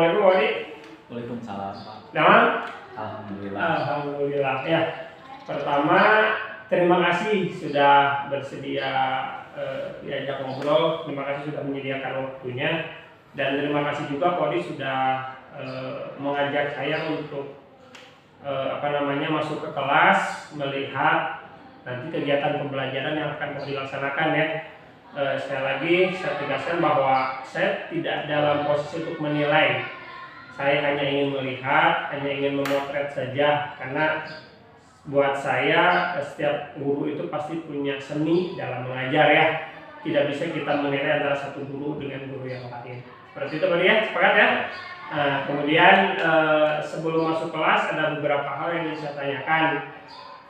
Assalamualaikum Wadi. Waalaikumsalam Pak. Nama? Alhamdulillah. Alhamdulillah ya. Pertama, terima kasih sudah bersedia diajak ngobrol. Terima kasih sudah menyediakan waktunya. Dan terima kasih juga Wadi sudah mengajak saya untuk masuk ke kelas, melihat nanti kegiatan pembelajaran yang akan dilaksanakan ya. Sekali lagi saya tegaskan bahwa saya tidak dalam posisi untuk menilai. Saya hanya ingin melihat, hanya ingin memotret saja, karena buat saya setiap guru itu pasti punya seni dalam mengajar ya. Tidak bisa kita menilai antara satu guru dengan guru yang lain. Seperti itu Pak ya, sepakat ya? Nah, kemudian sebelum masuk kelas ada beberapa hal yang ingin saya tanyakan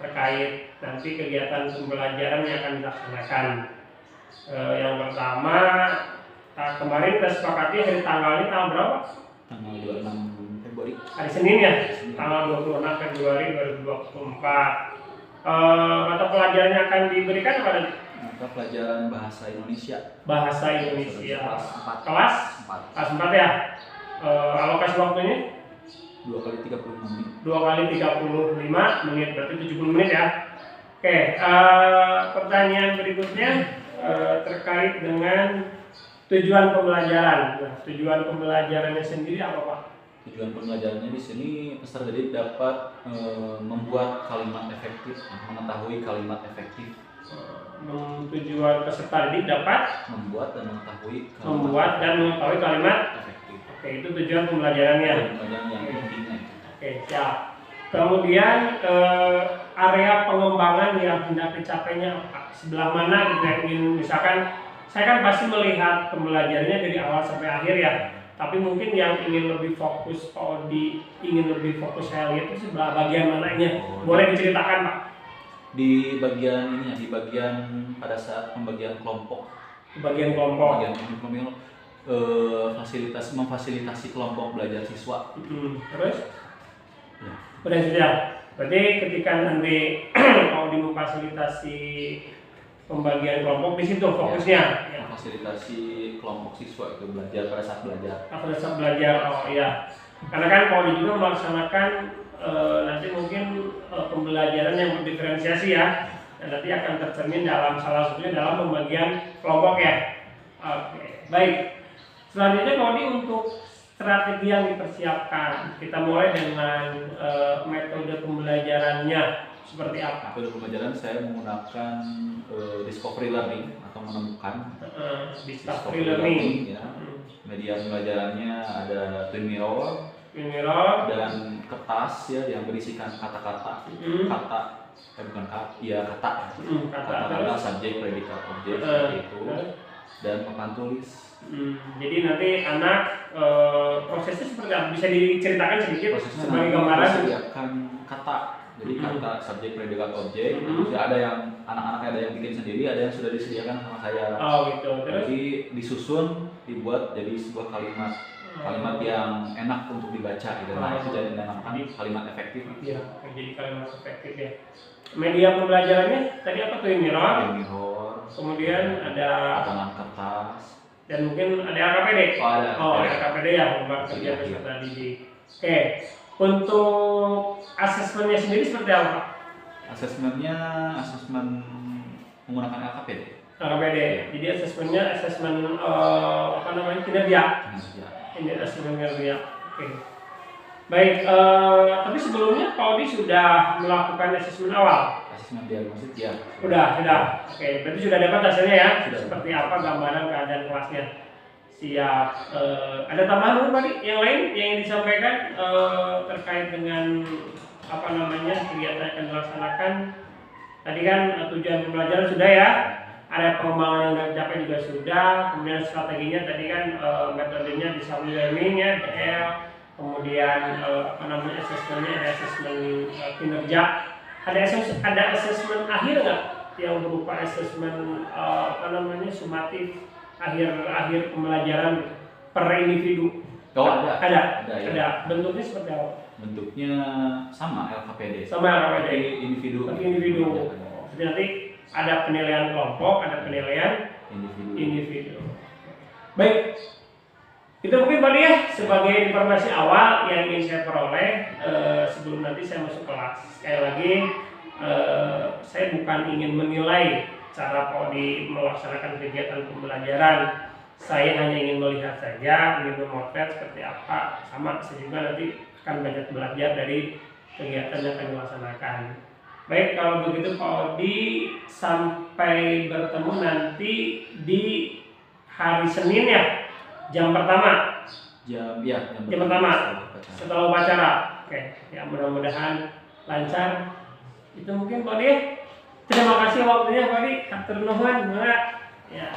terkait nanti kegiatan pembelajaran yang akan dilaksanakan. Yang pertama, kemarin kita sepakati hari tanggalnya tanggal berapa? Tanggal 26 Februari. Hari Senin ya, tanggal 26 Februari 2024. Mata pelajaran yang akan diberikan pada Mata pelajaran bahasa Indonesia. Bahasa Indonesia. Kelas 4. Kelas 4 ya. Alokasi waktunya? 2 kali 35 menit. 2 kali 35 menit, berarti 70 menit ya. Oke, pertanyaan berikutnya terkait dengan tujuan pembelajaran. Nah, tujuan pembelajarannya sendiri apa Pak? Tujuan pembelajarannya di sini peserta didik dapat membuat kalimat efektif, mengetahui kalimat efektif. Tujuan peserta didik dapat membuat dan mengetahui kalimat efektif. Oke, itu tujuan pembelajarannya. Pembelajaran yang pentingnya. Oke, siap. Kemudian area pengembangan yang hendak dicapainya apa? Sebelah mana kita ingin, misalkan saya kan pasti melihat pembelajarannya dari awal sampai akhir ya. Tapi mungkin yang ingin lebih fokus, ingin lebih fokus saya lihat itu sebelah bagian mananya. Boleh diceritakan Pak? Di bagian ini ya, di bagian pada saat pembagian kelompok. Bagian kelompok. Memfasilitasi kelompok belajar siswa. Terus? Ya. Udah sudah. Berarti ketika nanti mau memfasilitasi pembagian kelompok di situ fokusnya. Ya. Memfasilitasi kelompok siswa itu belajar pada saat belajar. Pada saat belajar, oh iya. Karena kan Pauli juga melaksanakan nanti mungkin pembelajaran yang berdiferensiasi ya. Dan nanti akan tercermin dalam salah satunya dalam pembagian kelompok ya. Oke, baik. Selanjutnya Pauli untuk strategi yang dipersiapkan, kita mulai dengan metode pembelajarannya seperti apa? Metode pembelajaran saya menggunakan discovery learning atau menemukan discovery learning. Ya. Media pembelajarannya ada twin mirror dan kertas ya yang berisikan kata-kata, kata subjek, predikat, objek seperti itu, dan papan tulis. Jadi nanti anak prosesnya seperti apa? Bisa diceritakan sedikit sebagai gambaran? Disediakan kata, jadi kata subjek, predikat, objek. Ada yang anak-anaknya ada yang bikin sendiri, ada yang sudah disediakan sama saya. Oh gitu. Terus? Jadi disusun, dibuat jadi sebuah kalimat yang enak untuk dibaca gitu. Nah itu jadi dinamakan kalimat efektif. Iya, jadi kalimat efektif ya. Media pembelajarannya tadi apa tuh? Mirror. Kemudian ada potongan kertas. Dan mungkin ada LKPD. Ada LKPD ya, membuat kerja peserta didik. Oke, untuk asesmennya sendiri seperti apa? Asesmen menggunakan LKPD. LKPD. Jadi asesmen kinerja. Ini asesmen kinerja. Oke. Baik, tapi sebelumnya Pak Odi sudah melakukan asesmen awal. Asesmen diagnostik ya. Sudah. Oke, berarti sudah dapat hasilnya ya. Sudah. Seperti apa gambaran keadaan kelasnya. Siap. Ada tambahan Pak Odi yang lain yang ingin disampaikan terkait dengan kegiatan yang akan dilaksanakan? Tadi kan tujuan pembelajaran sudah ya. Ada pengembangan yang dicapai juga sudah. Kemudian strateginya tadi kan metodenya discovery learning ya, DL. Kemudian asesmennya ada asesmen kinerja. Ada asesmen akhir nggak yang berupa asesmen sumatif akhir pembelajaran per individu? Ada. Bentuknya seperti apa? Bentuknya sama LKPD. Individu. Jadi nanti ada penilaian kelompok, ada penilaian individu. Baik. Itu mungkin Pak ya sebagai informasi awal yang ingin saya peroleh sebelum nanti saya masuk kelas. Sekali lagi saya bukan ingin menilai cara Pak Odi melaksanakan kegiatan pembelajaran. Saya hanya ingin melihat saja, ingin memotret seperti apa. Sama saya juga nanti akan banyak belajar dari kegiatan yang akan dilaksanakan. Baik, kalau begitu Pak Odi, sampai bertemu nanti di hari Senin ya, jam pertama. Jam pertama setelah upacara. Oke, ya mudah-mudahan lancar. Itu mungkin Pak Odi. Terima kasih waktunya Pak Odi. Hatur nuhun, ya.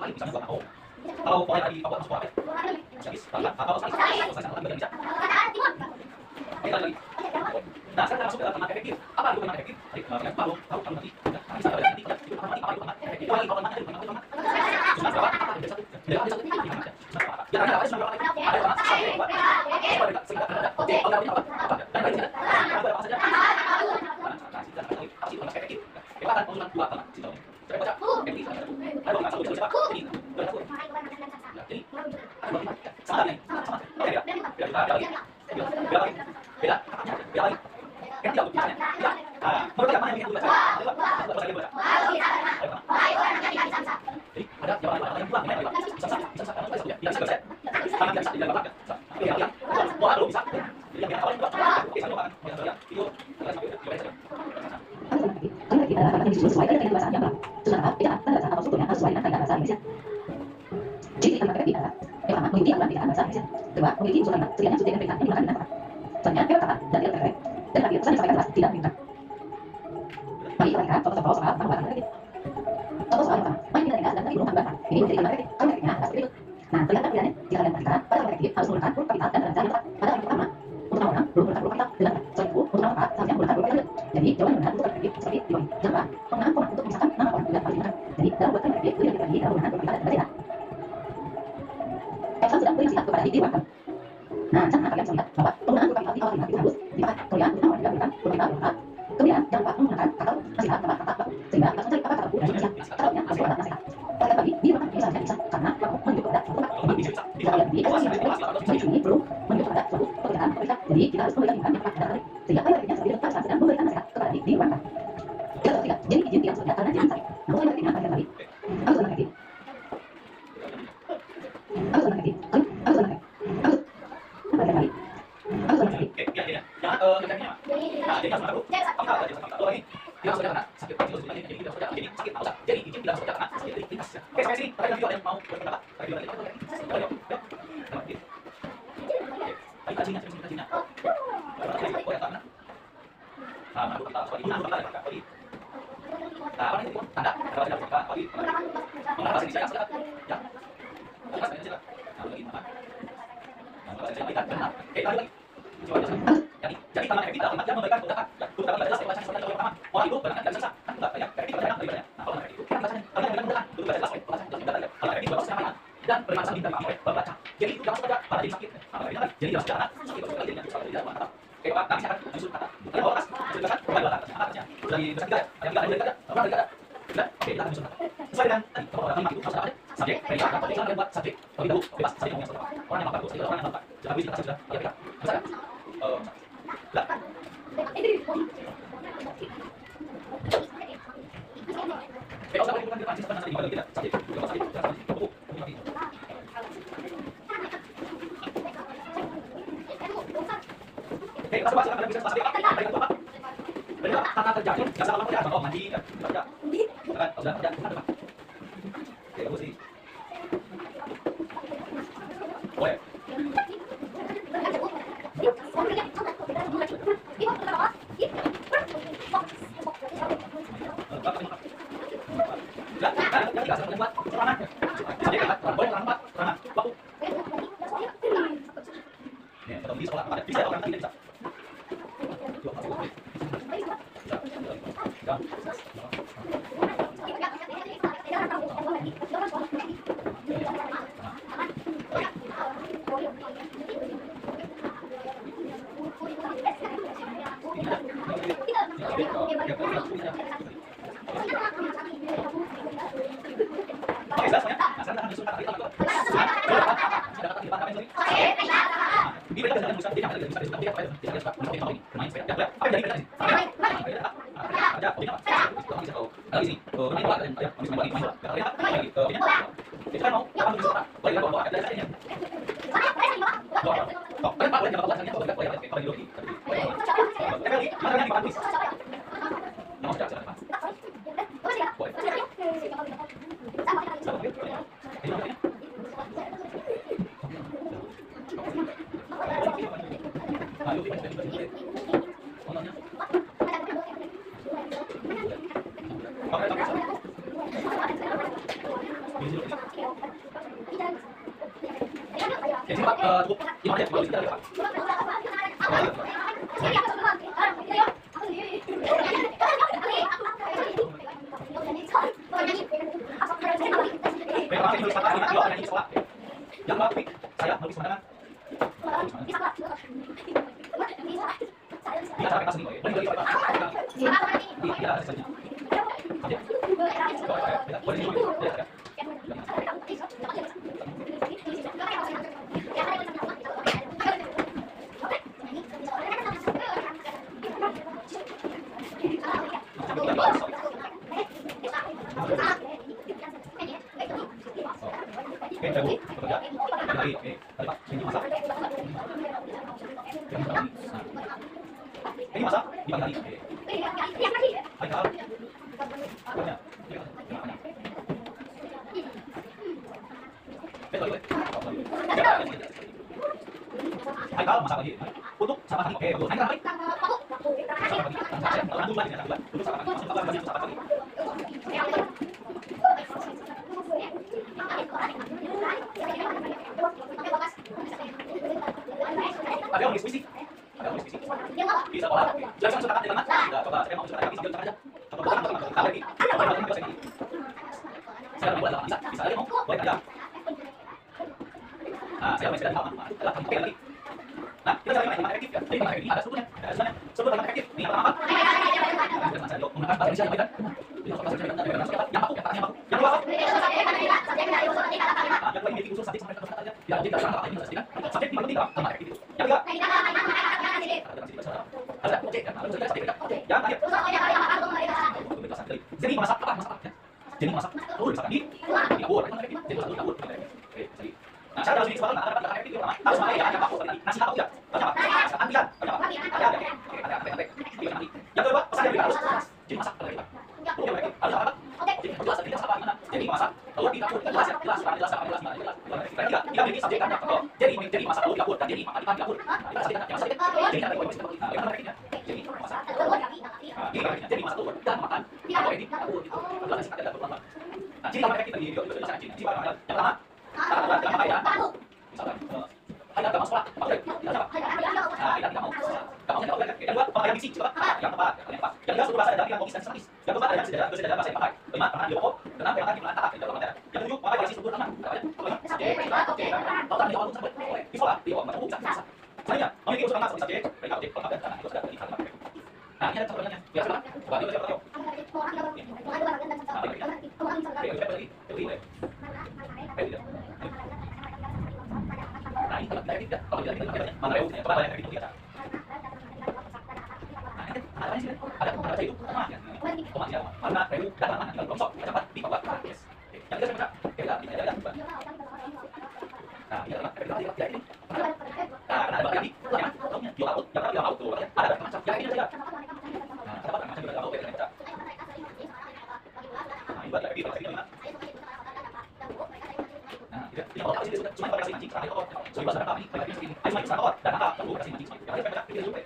lain misalnya buat tahu. Kalau pokoknya tadi Papua masuk apa? Habis, atau selesai bisa. Oke, lagi. Nah, sekarang kita masuk ke dalam kalimat efektif. Apa itu kalimat efektif? Tadi kalian tahu nanti. Bisa ada nanti. Efektif lagi kalau nanti sudah berapa? Apa ada satu? Ada satu. Ya, ada sudah berapa? Ada orang oke, kalau ada apa? Dan lain saja. Ada apa saja? Apa sih kalimat efektif? Kita akan mengulang dua kalimat. Saya baca efektif. Ada orang satu siapa? Ini. Jadi, ada berapa? Sama nih. Sama. Oke, ya. Beda. Kan tidak biasanya. Ya. Menurut mana yang kita baca? Apa saja baca? Jadi ada jawaban yang pulang ya. Bisa baca. Tangan bisa di dalam belakang. Ya. Mau belum bisa. Jadi yang awal oke, saya akan ya. Video Kalau kita akan disesuaikan dengan bahasa yang sebenarnya tidak akan bahasa atau strukturnya harus sesuai dengan bahasa Indonesia. Jadi kalimat efektif adalah yang pertama memiliki aturan pilihan bahasa Indonesia. Kedua, memiliki unsur kalimat setidaknya subjek dan predikat yang digunakan dengan tepat. Selanjutnya, kata kata dan tidak perfect. Dan terakhir, pesan yang disampaikan jelas tidak membingungkan. Mari kita lihat contoh-contoh soal pembuatan efektif. Contoh soal yang pertama, main pindah ringkas dan tadi belum tambahkan. Ini menjadi kalimat efektif. Kalimat efektifnya adalah seperti berikut. Nah, perlihatkan pilihannya. Jika kalian perhatikan, pada kalimat efektif harus menggunakan huruf kapital dan redaksi yang tepat. Pada kalimat pertama, untuk nama orang belum menggunakan huruf kapital dengan tepat. Selain itu, untuk nama tempat seharusnya menggunakan huruf kapital. Jadi, jawaban benar untuk kalimat efektif seperti di bawah. Jangan lupa, penggunaan koma untuk memisahkan nama orang juga harus digunakan. Jadi, dalam buat kalimat efektif, lebih lagi dalam menggunakan huruf kapital dan redaksi. Elsa sedang beri nasihat kepada Didi Warman. Nah, jangan kalian bisa lihat bahwa penggunaan huruf kapital di awal kalimat itu harus dipakai. Kemudian, untuk nama juga menggunakan huruf kapital lengkap. Kemudian, jangan lupa menggunakan kata nasihat tambah kata baku sehingga kita mencari apa kata baku dan nasihat. Kata-katanya harus ada nasihat. Kata tadi di mana ini seharusnya bisa karena baku menunjuk pada suatu tempat. Jadi, jika kalian di evaluasi yang seperti ini belum menunjuk pada suatu pekerjaan pemerintah. Jadi, kita harus memberikan imbalan yang tepat pada tadi sehingga kalian akhirnya seperti pada saat sedang memberikan nasihat kepada Didi Warman. Kita tidak. Jadi izin tidak sebenarnya karena jangan sakit. Namun kalian efektifnya akan lagi. Aku sudah efektif. Aku sudah efektif. Aku sudah efektif. Apa yang baik? Aku sudah efektif. Oke, ya. Jangan kerjanya. Nah, jadi harus baru. Kamu tahu aja satu lagi. Tidak usah karena sakit itu sebenarnya jadi tidak usah jadi sakit usah. Jadi izin tidak usah karena sakit jadi lintas. Oke, sampai sini. Tadi video ada yang mau berpendapat. Tadi video ada. Oke. Tadi kajinya. Oh ya, karena. Nah, aku kata soal ini aku kata tadi. Nah, apa ini tanda? Kalau tidak berkata tadi. Mengenai bahasa Indonesia sudah. Ya. Bahasa Indonesia. Nah, lagi apa? Nah, bahasa Indonesia kita benar. Oke, lagi. Coba aja. Jadi kalimat efektif adalah kalimat yang memberikan keutamaan. Keutamaan adalah jelas bahasa yang pertama. Orang itu benar tidak sesat. Kan enggak ya. Efektif adalah daripadanya. Nah, kalau efektif itu kan bahasanya kalimat yang memberikan keutamaan. Itu bahasa jelas bahasa yang jelas. Kalau efektif bahasa yang dan bermanfaat bintang oleh pembaca. Jadi itu jangan saja pada jadi sakit. Apa bedanya? Jadi jelas karena sakit itu jadi salah tidak mantap. Oke, Pak, kami akan menyusun kata. Kalian bawa kas, jelaskan kembali kata. Atasnya. Dari besar tiga ya. Yang enggak ada kata. Apa ada kata? Sudah. Oke, kita akan menyusun kata. Sesuai dengan tadi kalau ada kalimat itu harus ada subjek, predikat, atau jangan buat subjek. Kalau tidak bebas subjek yang salah. Orang yang bagus, orang yang bagus. Sudah habis kata sudah. Ya, kita. Bisa kan? Lah. Kalau sampai bukan depan sistem nanti dibagi tidak subjek. Kalau subjek jangan cukup. Oke, kita coba silakan bisa subjek apa? Benar, karena terjadi enggak salah lama ya. Oh, mandi kan. Kerja. Kan sudah kerja bukan depan. Oke, bagus sih. Boleh. Jadi Pak, cukup gimana ya? Kalau di sini ada Pak. Baik, Pak, ini nulis kata juga ada di sekolah. Yang Pak, saya menulis pandangan. Di acara pentas ini, boleh Pak. Iya, ada saja. Ini masak di pagi hari. Haikal. Haikal masak lagi. Untuk sama hari. Oke, betul. Haikal apa? Lanjut lagi ya, untuk sama hari. Sama hari. Ada yang nulis puisi? Ada yang nulis puisi? Di sekolah. Silakan silakan di mana? Coba saya mau silakan kami sambil bicara aja. Coba lagi. Saya buat bisa aja mau. Boleh aja. Nah, saya masih ada halaman. Adalah kami lagi. Nah, kita cari kalimat efektif ya. Jadi kalimat efektif ada sebelumnya. Ada sebenarnya. Sebelum kalimat efektif. Ini apa? Menggunakan bahasa Indonesia kan? Yang aku, yang kedua apa? Yang lain unsur subjek sampai kata saja. Ya, jadi kalau ini saja. Subjek di penting sama efektif. Yang ketiga. Ada objek kan? Ada subjek. Yang terakhir. Jadi masak apa? Masak apa? Jadi masak telur misalkan di dapur. Jadi masak dapur. Oke, jadi. Nah, cara sini sebenarnya ada efektif pertama. Harus pakai ya, ada apa? Nasi apa tidak? Ada apa? Antian. Ada apa? Ada. Yang kedua, pesan yang harus jadi masak telur. Harus apa? Jelas apa gimana? Jadi masak telur di dapur. Jelas ya? Jelas apa? Ketiga, kita memiliki subjek dan verb. Jadi masak telur di dapur dan jadi makan di dapur. Kita subjek dan subjek. Jadi ada dua istilah. Yang terakhirnya. Jadi masak telur. Jadi masak telur dan makan di dapur. Adalah singkat dan berlama. Nah, jadi kalau kita di video itu bisa jadi yang pertama apa ya? Misalkan ada agama sekolah, apa ya? Nah, kita tidak mau. Yang kedua, pemakaian diksi, coba. Yang keempat, yang tiga, suku bahasa dan logis dan strategis. Yang keempat, ada sejarah bahasa yang pakai. Kelima, pernah di pokok. Keenam, yang terakhir kata. Yang ketujuh, memakai diksi struktur enam. Total di awal sampai di sekolah, di awal bisa. Selanjutnya, memiliki unsur nama seperti subjek, predika, objek, pelengkap dan karena itu sudah di kalimat. Nah, ini ada contohnya. Ya, sudah. Coba ini baca. Nah, ini kalau tidak, mana ya? Coba banyak itu biasa. Nah, ini ada sih, ada baca itu sama ya. Koma ya, mana reu dan mana kalau longsor, cepat di bawah. Yes. Yang kita baca, kita ada. Nah, ini adalah ya ini. Nah, ada lagi, yang contohnya dia laut, yang laut tuh, ada macam yang ini saja. Nah, ada macam juga laut yang baca. Nah, ini buat lagi mana? Nah, ini kalau kasih disebut cuma pakai mancing terakhir kok. Soal bahasa apa ini? Pakai ini. Ayo mancing kok dan apa? Perlu kasih mancing. Yang lain baca kita juga.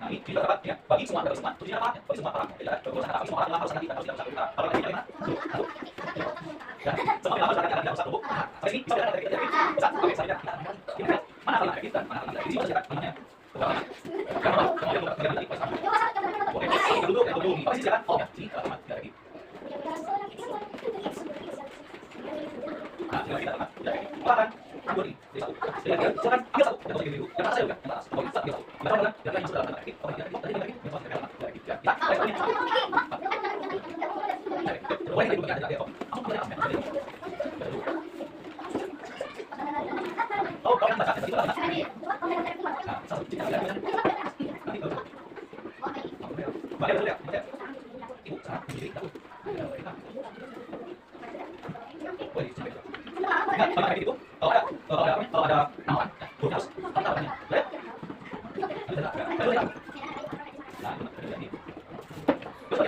Nah, ini juga dapat ya. Bagi semua ada semua. Tujuan apa? Bagi semua orang. Tidak ada berusaha tapi semua orang harus nanti harus bisa. Kalau lagi gimana? Ya, semua harus nanti ada satu buku. Nah, ini bisa ada kita. Bisa pakai saja. Mana kalau kita? Mana kalau ini bisa namanya. Yang dulu. Pasti silakan. Oh, ya. Sini ada lagi. Nah, kita akan ambil ini. Silakan ambil satu. Yang dulu. Yang atas saya juga. Yang atas. Oh, satu. Yang atas. Yang lain sudah lagi. Oh, tadi lagi. Yang atas lagi. Ya. Boleh dibuka aja. Aku boleh ambil. Oh, kau yang baca itu lah. Nah, satu tiga lagi. Nanti baru. Boleh dulu ya. Ibu sana berdiri aku. Boleh sampai. Enggak, pakai itu. Kalau ada nawan, tuh harus tawarnya. Boleh? Nah, ini. Terus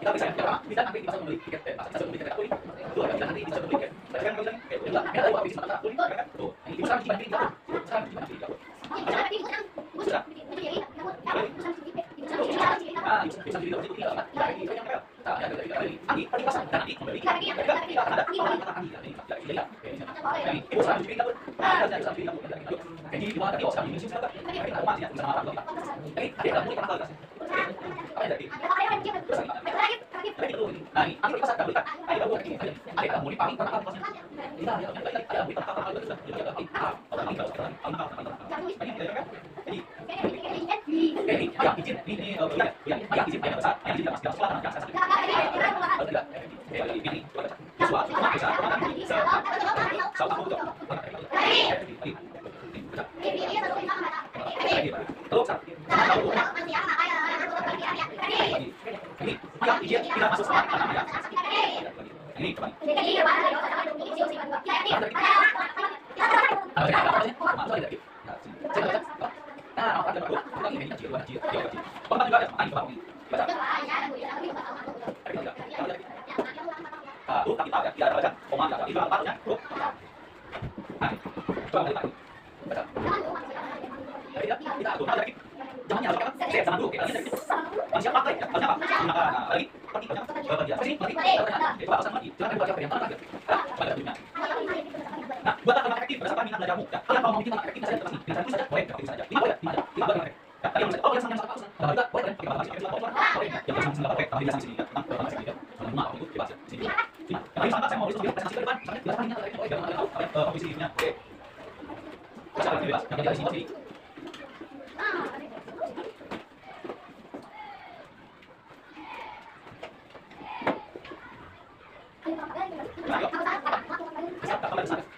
Kita bisa nanti bisa membeli tiket, bisa membeli tiket ini. Itu bisa nanti bisa membeli tiket. Kan bilang, ada apa bisa mata tuh. Tuh, ini bisa nanti dibanding jauh. Sekarang dibanding jauh. Sudah. Ah, bisa jadi itu tidak apa. Tak ada lagi. Ani, pergi pasang dan nanti kembali. Tidak ada. Ibu sekarang di pinggir. Ada di pinggir. Jadi di mana dia sekarang ini siapa? Kita masih bisa marah. Ini ada mulai kenal kan. Apa yang jadi? Nah, ini aku pasang dulu kan. Ada buat ini. Ada mulai paling kenal kan. Kita ada mulai ini yang izin ini yang izin yang besar yang izin masih sekolah yang saya tidak ini sesuatu yang besar yang izin tidak masuk sekolah ini Nah, buat anak efektif berdasarkan minat belajarmu. Kalian mau memiliki anak efektif saja terus nih. Saja boleh, saja. 5 boleh, 5 aja. 5 boleh. Tadi yang oh, yang sama boleh pakai bahasa Inggris boleh. Yang sama boleh pakai tapi di sini ya. Tenang, bahasa Inggris. Nah, itu bebas ya. Sini. Tapi sama saya mau disuruh presentasi ke depan. Soalnya biar minat lagi. Oh, jangan ada komisinya. Oke. Bisa bebas. Yang dari sini.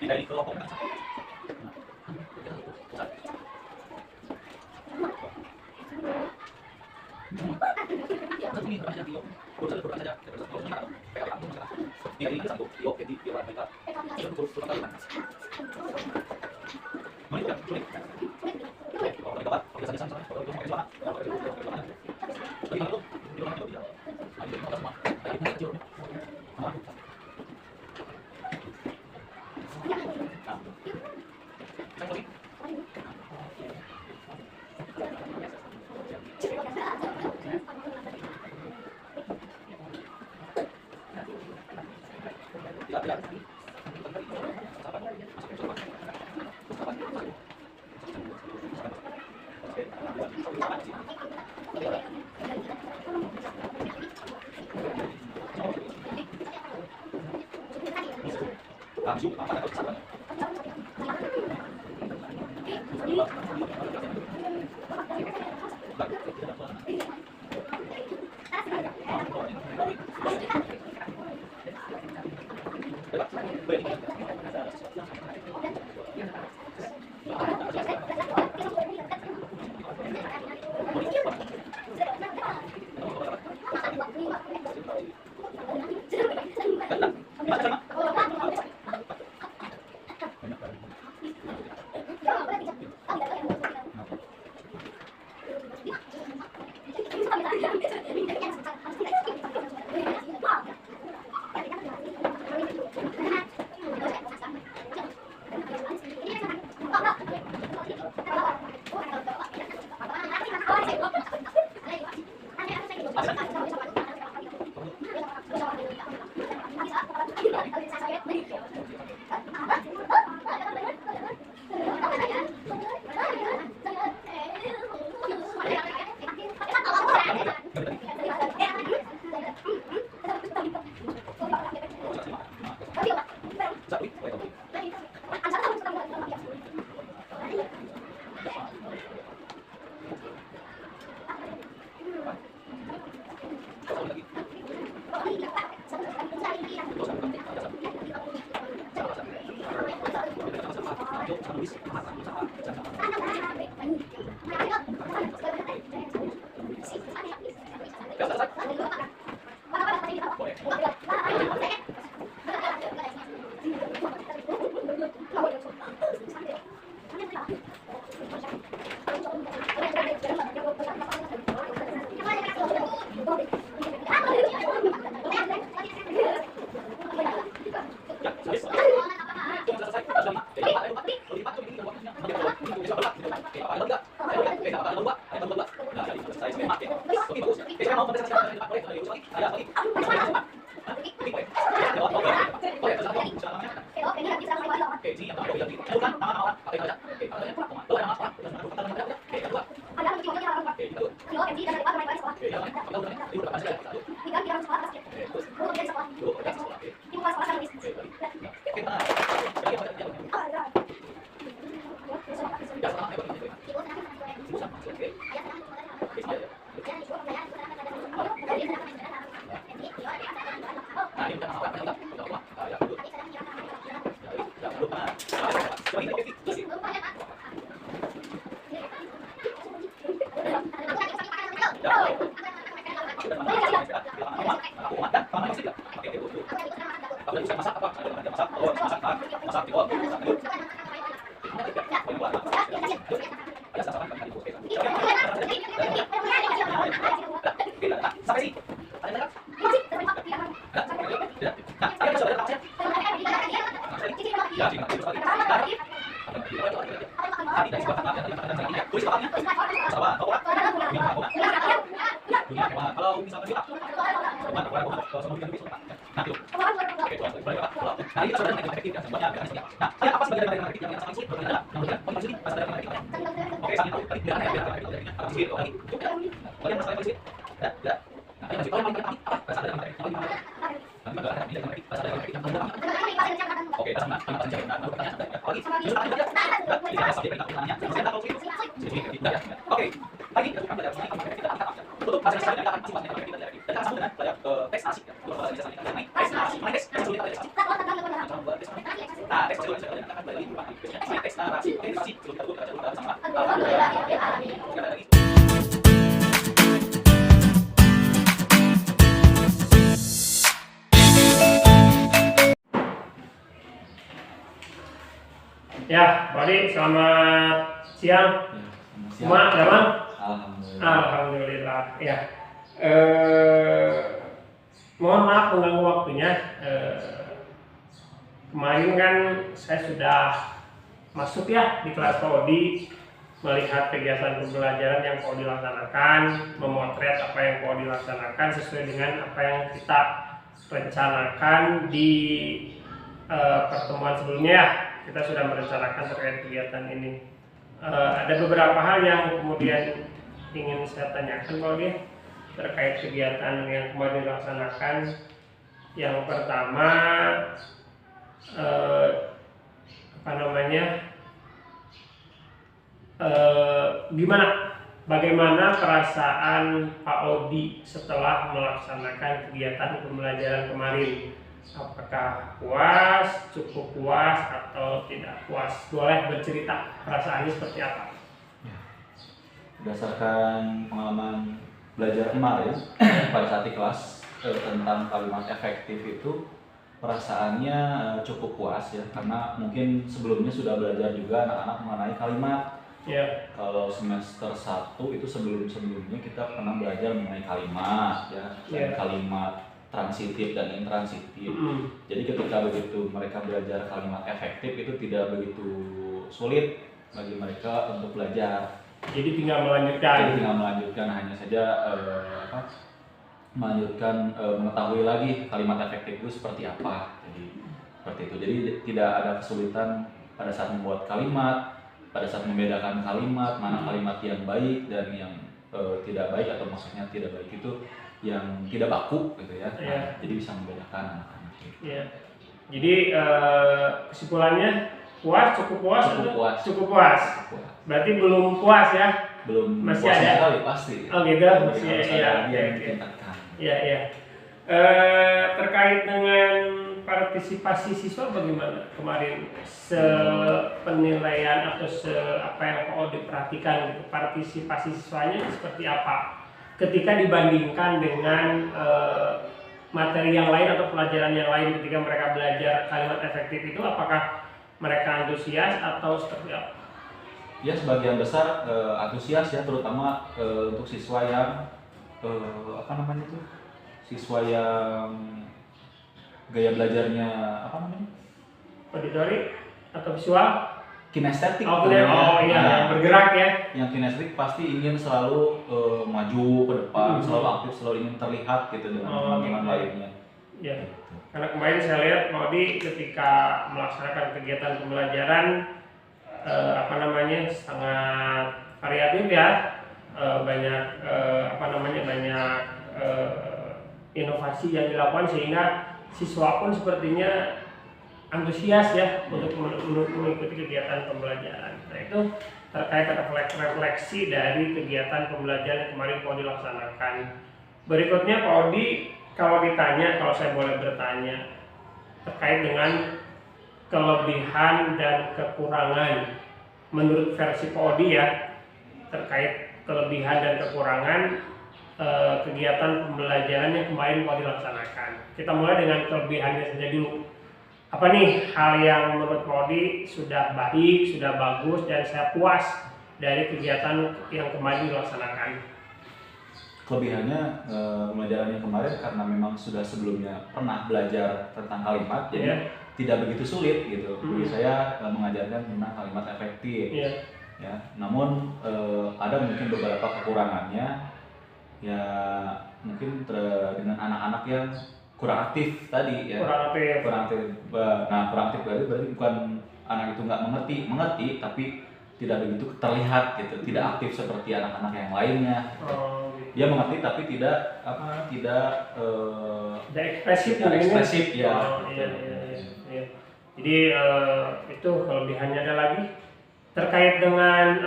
Dari kelompok Ya, Pak Odi, selamat siang. Cuma, Bang? Alhamdulillah. Ya. Mohon maaf mengganggu waktunya. Kemarin kan saya sudah masuk ya di kelas Pak Odi, melihat kegiatan pembelajaran yang Pak Odi laksanakan, memotret apa yang Pak Odi laksanakan sesuai dengan apa yang kita rencanakan di pertemuan sebelumnya ya. Kita sudah merencanakan terkait kegiatan ini. Ada beberapa hal yang kemudian ingin saya tanyakan Pak Odi terkait kegiatan yang kemarin dilaksanakan. Yang pertama, bagaimana perasaan Pak Odi setelah melaksanakan kegiatan pembelajaran kemarin? Apakah puas, cukup puas, atau tidak puas? Boleh bercerita perasaannya seperti apa? Berdasarkan pengalaman belajar kemarin pada saat di kelas tentang kalimat efektif itu, perasaannya cukup puas ya, karena mungkin sebelumnya sudah belajar juga anak-anak mengenai kalimat. Ya. Kalau semester 1 itu sebelumnya kita pernah belajar mengenai kalimat ya, dan kalimat transitif dan intransitif. Jadi ketika begitu mereka belajar kalimat efektif itu tidak begitu sulit bagi mereka untuk belajar. Jadi tinggal melanjutkan. Hanya saja mengetahui lagi kalimat efektif itu seperti apa. Jadi seperti itu. Jadi tidak ada kesulitan pada saat membuat kalimat, pada saat membedakan kalimat, mana kalimat yang baik dan yang tidak baik, atau maksudnya tidak baik itu yang tidak baku gitu ya. Nah, jadi bisa membedakan anak-anak. Ya. Jadi kesimpulannya puas, cukup puas. Berarti belum puas ya? Belum. Masih ada sekali pasti. Oh gitu, masih ada. Iya. Terkait dengan partisipasi siswa bagaimana kemarin? Penilaian atau apa yang Pak Odi perhatikan, partisipasi siswanya seperti apa ketika dibandingkan dengan materi yang lain atau pelajaran yang lain ketika mereka belajar kalimat efektif itu, apakah mereka antusias atau seperti apa? Ya sebagian besar antusias ya, terutama untuk siswa yang apa namanya itu, siswa yang gaya belajarnya apa namanya, Auditory atau visual? kinestetik. Oh iya, yang bergerak ya. Yang kinestetik pasti ingin selalu maju ke depan, selalu aktif, selalu ingin terlihat gitu dengan teman-teman lainnya. Ya, karena kemarin saya lihat Maudi ketika melaksanakan kegiatan pembelajaran sangat variatif ya, banyak banyak inovasi yang dilakukan sehingga siswa pun sepertinya antusias ya untuk mengikuti kegiatan pembelajaran. Nah itu terkait refleksi dari kegiatan pembelajaran yang kemarin Pak Odi laksanakan. Berikutnya Pak Odi, kalau saya boleh bertanya terkait dengan kelebihan dan kekurangan menurut versi Pak Odi ya, terkait kelebihan dan kekurangan kegiatan pembelajaran yang kemarin Pak Odi laksanakan. Kita mulai dengan kelebihannya saja dulu. Apa nih hal yang menurut Pak Odi sudah baik, sudah bagus, dan saya puas dari kegiatan yang kemarin dilaksanakan? Kelebihannya pembelajaran yang kemarin karena memang sudah sebelumnya pernah belajar tentang kalimat, jadi tidak begitu sulit gitu. Jadi saya mengajarkan tentang kalimat efektif. Ya, namun ada mungkin beberapa kekurangannya ya, mungkin dengan anak-anak yang kurang aktif tadi ya. Kurang aktif. Nah, kurang aktif berarti bukan anak itu nggak mengerti tapi tidak begitu terlihat gitu, tidak aktif seperti anak-anak yang lainnya. Dia mengerti tapi tidak ekspresif ya. Iya. Jadi itu kelebihannya. Ada lagi terkait dengan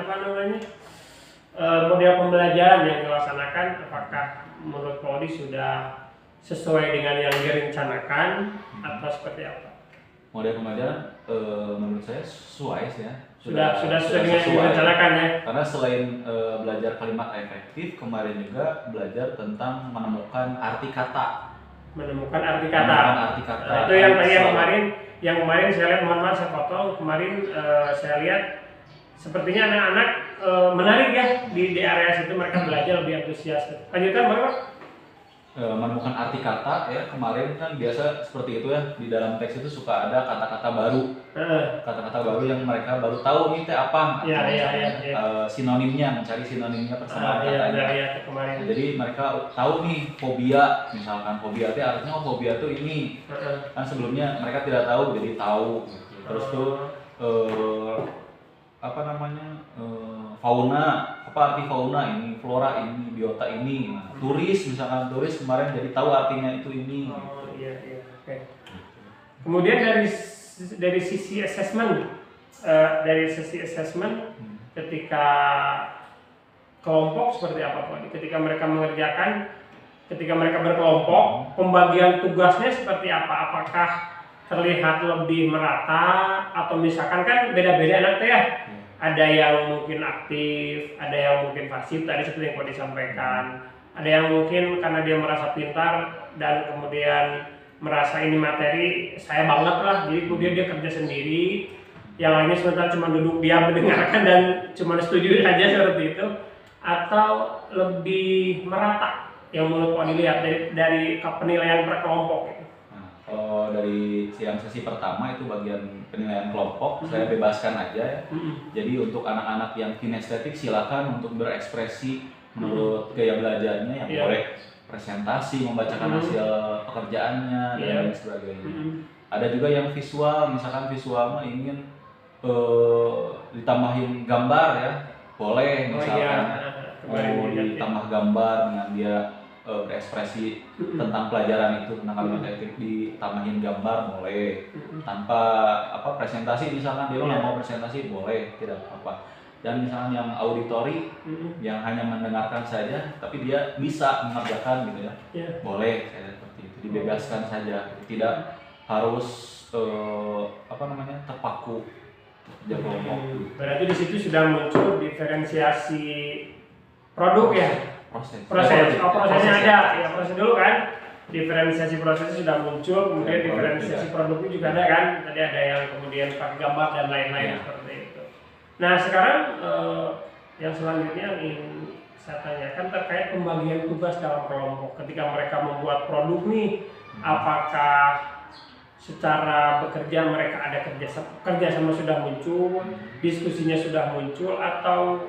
model pembelajaran yang dilaksanakan, apakah menurut Pak Odi sudah sesuai dengan yang direncanakan atau seperti apa? Model pembelajaran menurut saya sesuai ya. Sudah sesuai dengan yang direncanakan ya. Karena selain belajar kalimat efektif, kemarin juga belajar tentang menemukan arti kata. Nah, itu yang kemarin saya lihat, mohon maaf saya potong, kemarin saya lihat sepertinya anak-anak menarik ya di area situ, mereka belajar lebih antusias. Lanjutkan Bapak. Menemukan arti kata ya, kemarin kan biasa seperti itu ya, di dalam teks itu suka ada kata-kata baru, kata-kata baru yang mereka baru tahu nih teh apa, sinonimnya, mencari sinonimnya persamaan katanya. Jadi mereka tahu nih fobia, misalkan fobia itu artinya fobia itu ini, kan sebelumnya mereka tidak tahu, jadi tahu gitu. Terus tuh fauna, apa arti fauna ini, flora ini, biota ini. Nah, turis misalkan, turis kemarin jadi tahu artinya itu ini. Oke. Kemudian dari sisi assessment, ketika kelompok seperti apa Pak? Ketika mereka berkelompok, pembagian tugasnya seperti apa? Apakah terlihat lebih merata atau misalkan kan beda-beda anak ya? Ada yang mungkin aktif, ada yang mungkin pasif tadi seperti yang Pak disampaikan. Ada yang mungkin karena dia merasa pintar dan kemudian merasa ini materi saya banget lah, jadi kemudian dia kerja sendiri. Yang lainnya sebentar cuma duduk diam mendengarkan dan cuma setuju saja seperti itu. Atau lebih merata yang menurut Pak dilihat dari penilaian per kelompok itu. Kalau dari yang sesi pertama itu bagian penilaian kelompok, saya bebaskan aja ya. Jadi untuk anak-anak yang kinestetik silakan untuk berekspresi menurut gaya belajarnya, yang boleh presentasi, membacakan hasil pekerjaannya dan lain sebagainya. Ada juga yang visual, misalkan visual ingin ditambahin gambar ya, boleh misalkan mau ditambah gambar dengan dia berekspresi tentang pelajaran itu, tentang kalimat efektif, ditambahin gambar boleh, tanpa presentasi misalkan dia nggak mau presentasi boleh, tidak apa-apa. Dan misalkan yang auditori yang hanya mendengarkan saja tapi dia bisa mengerjakan gitu ya, boleh saya seperti itu, dibebaskan saja, tidak harus terpaku kerja kelompok. Berarti di situ sudah muncul diferensiasi produk ya. Prosesnya ada, ya proses dulu kan. diferensiasi proses sudah muncul, kemudian diferensiasi produknya juga ada kan. Tadi ada yang kemudian pakai gambar dan lain-lain seperti itu. Nah sekarang yang selanjutnya yang ingin saya tanyakan terkait pembagian tugas dalam kelompok. Ketika mereka membuat produk nih, apakah secara bekerja mereka ada kerjasama sudah muncul, diskusinya sudah muncul, atau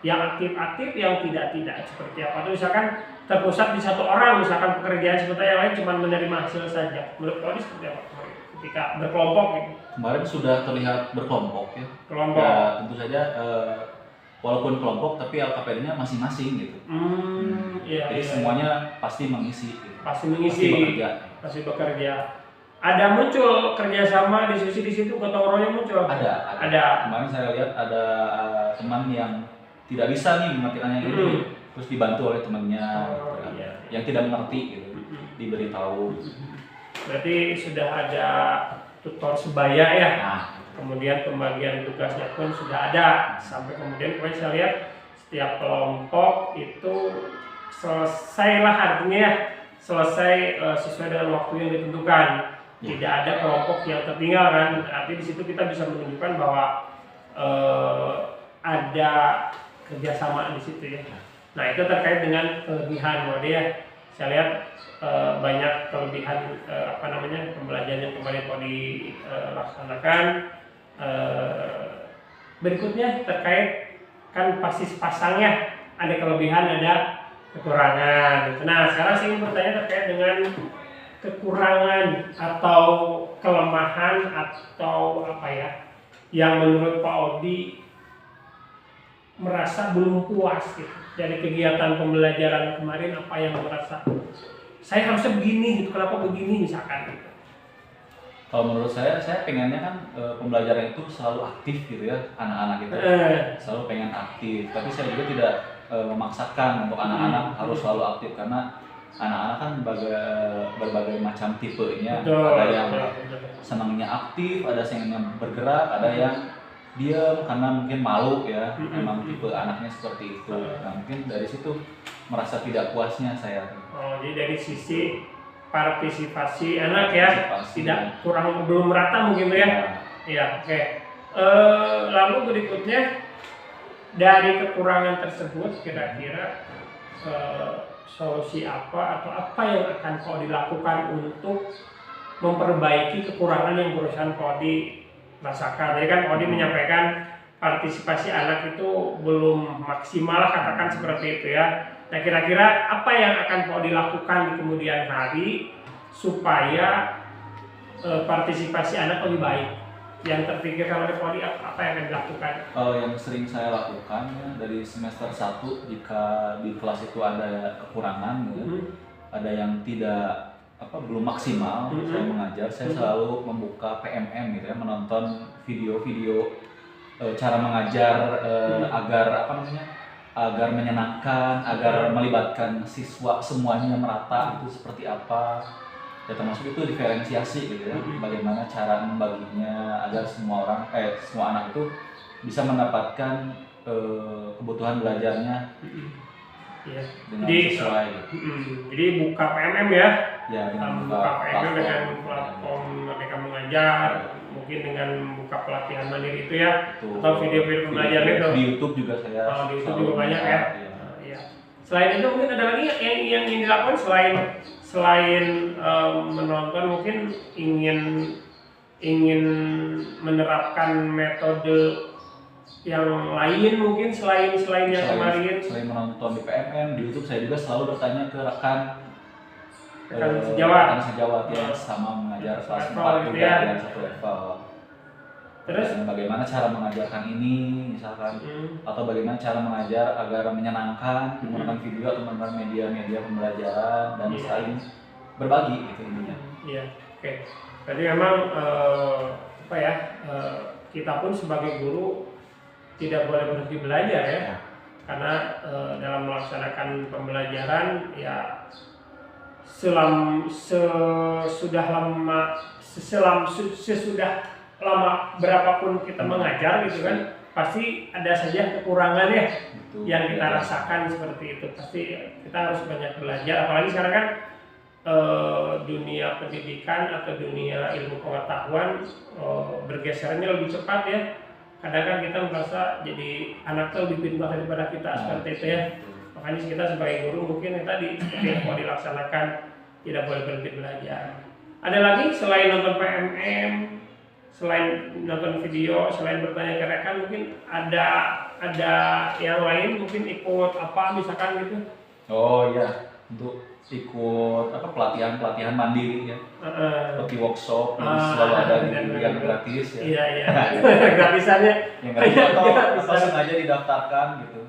yang aktif-aktif, yang tidak seperti apa? Itu misalkan terpusat di satu orang, misalkan pekerjaan seperti yang lain cuma menerima hasil saja. Menurut Pak Odi seperti apa ketika berkelompok gitu? Kemarin sudah terlihat berkelompok ya. Kelompok. Ya tentu saja walaupun kelompok tapi LKPD-nya masing-masing gitu. Iya, Jadi semuanya pasti mengisi. Gitu. Pasti mengisi. Pasti bekerja. Ada muncul kerjasama diskusi di situ, gotong royong muncul? Ada. Kemarin saya lihat ada teman yang tidak bisa nih mengertikannya ini, terus dibantu oleh temannya, yang tidak mengerti gitu, diberitahu. Berarti sudah ada tutor sebaya ya. Nah, Kemudian pembagian tugasnya pun sudah ada. Sampai kemudian kemarin saya lihat setiap kelompok itu selesailah, artinya ya selesai sesuai dengan waktu yang ditentukan. Tidak ada kelompok yang tertinggal kan. Artinya di situ kita bisa menunjukkan bahwa ada kerjasama di situ ya. Nah itu terkait dengan kelebihan, Mode ya. Saya lihat banyak kelebihan pembelajaran yang kemarin mau dilaksanakan. Berikutnya terkait kan pasti pasangnya ada kelebihan, ada kekurangan. Nah sekarang saya ingin bertanya terkait dengan kekurangan atau kelemahan atau apa ya yang menurut Pak Odi merasa belum puas gitu dari kegiatan pembelajaran kemarin, apa yang merasa saya harusnya begini gitu, kenapa begini misalkan gitu. Kalau menurut saya pengennya kan pembelajaran itu selalu aktif gitu ya, anak-anak itu selalu pengen aktif, tapi saya juga tidak memaksakan untuk anak-anak harus selalu aktif karena anak-anak kan berbagai macam tipenya. Ada yang senangnya aktif, ada yang senangnya bergerak, ada yang diam karena mungkin malu ya, memang tipe anaknya seperti itu. Nah mungkin dari situ merasa tidak puasnya saya. Oh, jadi dari sisi partisipasi anak ya, tidak belum merata mungkin ya. Iya, oke. Lalu berikutnya dari kekurangan tersebut kira-kira solusi apa atau apa yang akan kau dilakukan untuk memperbaiki kekurangan yang berusaha kau rasakan. Jadi kan Odi menyampaikan partisipasi anak itu belum maksimal, katakan seperti itu ya. Nah kira-kira apa yang akan Odi lakukan di kemudian hari supaya partisipasi anak lebih baik? Yang terpikirkan oleh Odi apa yang akan dilakukan? Yang sering saya lakukan ya, dari semester 1 jika di kelas itu ada kekurangan gitu, ada yang tidak belum maksimal saya mengajar, saya selalu membuka PMM gitu ya, menonton video-video cara mengajar agar agar menyenangkan, agar melibatkan siswa semuanya merata itu seperti apa. Ya termasuk itu diferensiasi gitu ya, bagaimana cara membaginya agar semua anak itu bisa mendapatkan kebutuhan belajarnya dengan sesuai. Jadi buka PMM ya. Ya, dengan buka PMM dengan platform Merdeka Mengajar, mungkin dengan buka pelatihan mandiri itu ya, atau video-video pembelajaran itu. Di YouTube juga saya. Di YouTube juga banyak ya. Iya. Selain itu mungkin ada lagi yang dilakukan selain menonton, mungkin ingin menerapkan metode yang lain mungkin selain yang kemarin. Selain menonton di PMM, di YouTube saya juga selalu bertanya ke rekan sejawat yang sama mengajar kelas 4 juga yang satu level. Terus bagaimana cara mengajarkan ini misalkan, atau bagaimana cara mengajar agar menyenangkan menggunakan video atau menggunakan media-media pembelajaran dan saling berbagi gitu intinya. Iya, oke. Berarti memang kita pun sebagai guru tidak boleh berhenti belajar ya, karena dalam melaksanakan pembelajaran ya sesudah lama berapapun kita mengajar gitu kan, pasti ada saja kekurangan ya Betul. yang kita rasakan seperti itu. Pasti kita harus banyak belajar, apalagi sekarang kan dunia pendidikan atau dunia ilmu pengetahuan bergesernya lebih cepat ya. Kadang kan kita merasa jadi anak tuh lebih pintar daripada kita seperti itu ya. Makanya kita sebagai guru mungkin yang tadi seperti yang mau dilaksanakan, tidak boleh berhenti belajar. Ada lagi selain nonton PMM, selain nonton video, selain bertanya ke rekan, mungkin ada yang lain, mungkin ikut apa misalkan gitu. Oh iya, untuk ikut apa pelatihan mandiri ya, seperti workshop yang selalu ada yang gratis ya. Iya gratisannya. Yang gratis atau sengaja didaftarkan gitu,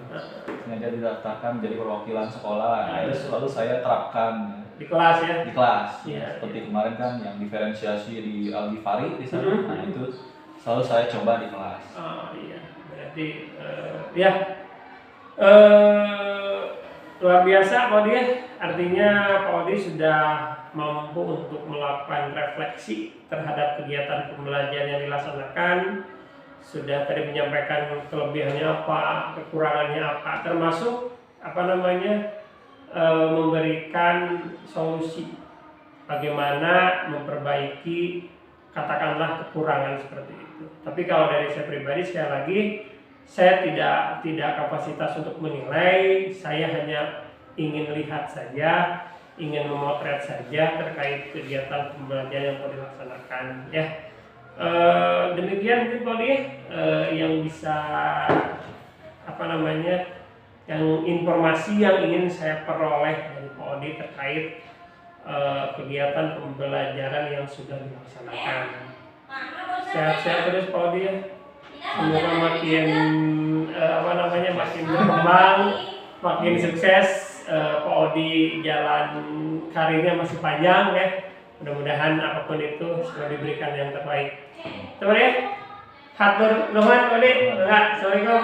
sengaja didaftarkan menjadi perwakilan sekolah. Nah, itu selalu saya terapkan Di kelas ya. di kelas. Iya, Seperti kemarin kan yang diferensiasi di Al-Ghifari di sana, nah itu selalu saya coba di kelas. Oh iya, berarti luar biasa Pak Odi ya. Artinya Pak Odi sudah mampu untuk melakukan refleksi terhadap kegiatan pembelajaran yang dilaksanakan. Sudah tadi menyampaikan kelebihannya apa, kekurangannya apa, termasuk memberikan solusi bagaimana memperbaiki katakanlah kekurangan seperti itu. Tapi kalau dari saya pribadi, sekali lagi saya tidak kapasitas untuk menilai, saya hanya ingin lihat saja, ingin memotret saja terkait kegiatan pembelajaran yang telah dilaksanakan ya. Demikian mungkin Pak Odi yang bisa yang informasi yang ingin saya peroleh dari Pak Odi terkait kegiatan pembelajaran yang sudah dilaksanakan. Sehat-sehat terus Pak Odi ya. Semoga makin makin berkembang, makin sukses. Pak Odi jalan karirnya masih panjang ya. Mudah-mudahan apapun itu selalu diberikan yang terbaik. Teman ya, hatur nuhun Pak Odi. Assalamualaikum.